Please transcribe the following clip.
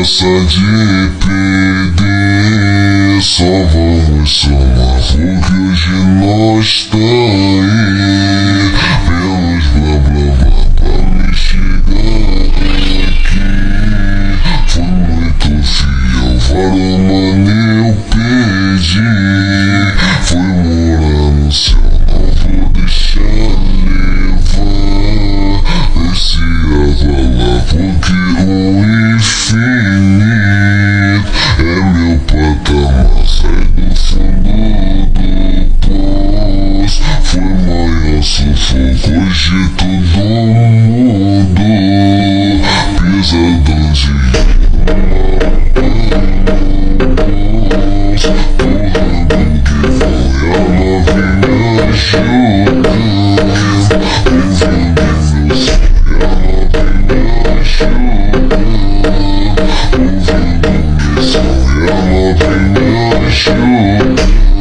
pressa de perder. Só vamos somar, porque hoje nós tá aí. Pelos blá blá blá pra me chegar aqui. Fui muito fiel, vários mano eu perdi. Fui morar no céu, não vou deixar levar. Esse avalar, porque o infinito é meu patamar. Sai do fundo do poço. Foi maior sufoco, hoje tudo mudou. Pesadão de Ouvindo meu som, ela vem me ajudar.